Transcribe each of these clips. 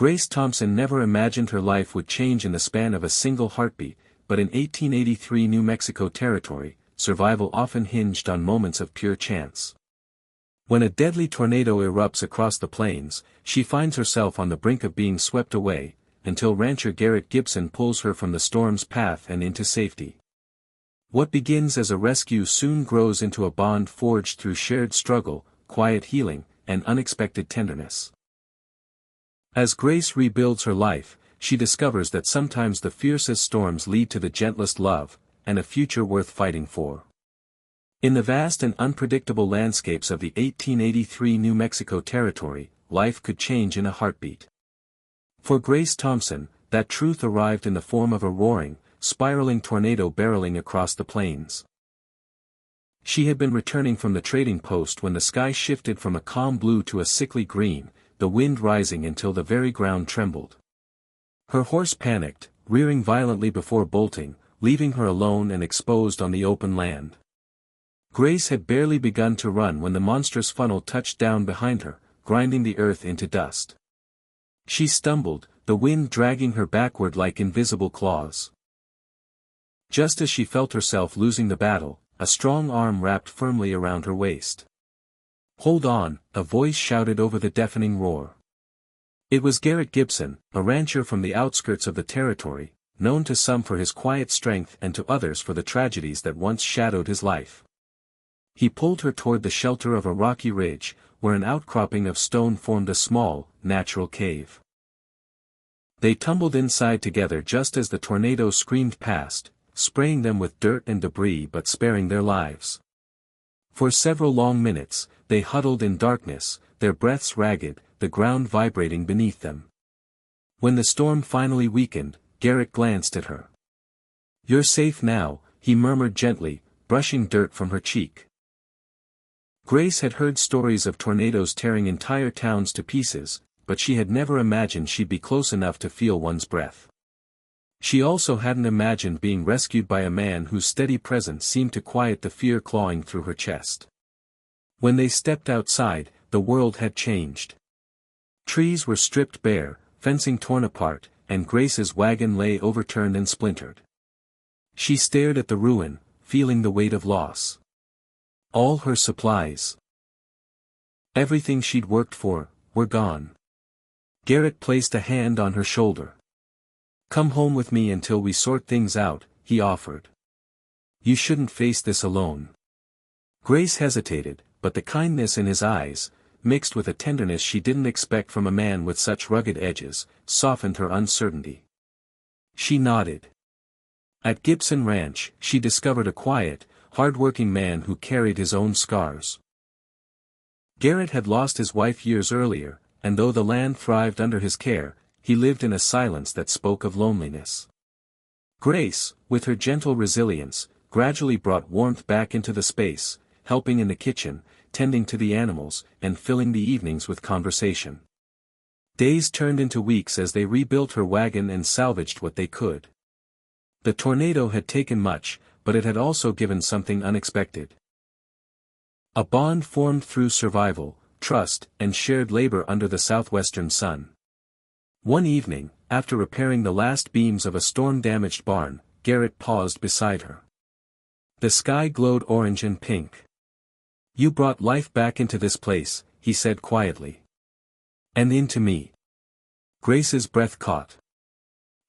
Grace Thompson never imagined her life would change in the span of a single heartbeat, but in 1883 New Mexico territory, survival often hinged on moments of pure chance. When a deadly tornado erupts across the plains, she finds herself on the brink of being swept away, until rancher Garrett Gibson pulls her from the storm's path and into safety. What begins as a rescue soon grows into a bond forged through shared struggle, quiet healing, and unexpected tenderness. As Grace rebuilds her life, she discovers that sometimes the fiercest storms lead to the gentlest love, and a future worth fighting for. In the vast and unpredictable landscapes of the 1883 New Mexico territory, life could change in a heartbeat. For Grace Thompson, that truth arrived in the form of a roaring, spiraling tornado barreling across the plains. She had been returning from the trading post when the sky shifted from a calm blue to a sickly green, the wind rising until the very ground trembled. Her horse panicked, rearing violently before bolting, leaving her alone and exposed on the open land. Grace had barely begun to run when the monstrous funnel touched down behind her, grinding the earth into dust. She stumbled, the wind dragging her backward like invisible claws. Just as she felt herself losing the battle, a strong arm wrapped firmly around her waist. "Hold on," a voice shouted over the deafening roar. It was Garrett Gibson, a rancher from the outskirts of the territory, known to some for his quiet strength and to others for the tragedies that once shadowed his life. He pulled her toward the shelter of a rocky ridge, where an outcropping of stone formed a small, natural cave. They tumbled inside together just as the tornado screamed past, spraying them with dirt and debris but sparing their lives. For several long minutes, they huddled in darkness, their breaths ragged, the ground vibrating beneath them. When the storm finally weakened, Garrett glanced at her. "You're safe now," he murmured gently, brushing dirt from her cheek. Grace had heard stories of tornadoes tearing entire towns to pieces, but she had never imagined she'd be close enough to feel one's breath. She also hadn't imagined being rescued by a man whose steady presence seemed to quiet the fear clawing through her chest. When they stepped outside, the world had changed. Trees were stripped bare, fencing torn apart, and Grace's wagon lay overturned and splintered. She stared at the ruin, feeling the weight of loss. All her supplies, everything she'd worked for, were gone. Garrett placed a hand on her shoulder. "Come home with me until we sort things out," he offered. "You shouldn't face this alone." Grace hesitated, but the kindness in his eyes, mixed with a tenderness she didn't expect from a man with such rugged edges, softened her uncertainty. She nodded. At Gibson Ranch, she discovered a quiet, hard-working man who carried his own scars. Garrett had lost his wife years earlier, and though the land thrived under his care, he lived in a silence that spoke of loneliness. Grace, with her gentle resilience, gradually brought warmth back into the space, helping in the kitchen, tending to the animals, and filling the evenings with conversation. Days turned into weeks as they rebuilt her wagon and salvaged what they could. The tornado had taken much, but it had also given something unexpected. A bond formed through survival, trust, and shared labor under the southwestern sun. One evening, after repairing the last beams of a storm-damaged barn, Garrett paused beside her. The sky glowed orange and pink. "You brought life back into this place," he said quietly. "And into me." Grace's breath caught.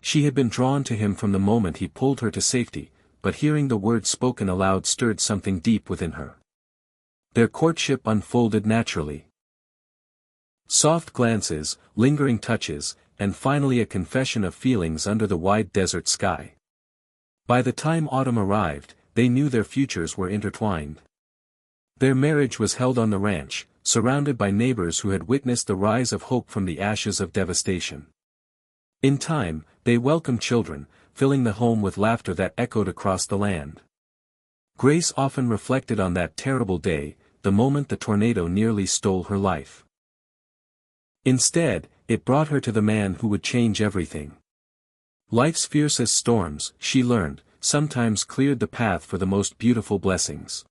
She had been drawn to him from the moment he pulled her to safety, but hearing the words spoken aloud stirred something deep within her. Their courtship unfolded naturally. Soft glances, lingering touches, and finally a confession of feelings under the wide desert sky. By the time autumn arrived, they knew their futures were intertwined. Their marriage was held on the ranch, surrounded by neighbors who had witnessed the rise of hope from the ashes of devastation. In time, they welcomed children, filling the home with laughter that echoed across the land. Grace often reflected on that terrible day, the moment the tornado nearly stole her life. Instead, it brought her to the man who would change everything. Life's fiercest storms, she learned, sometimes cleared the path for the most beautiful blessings.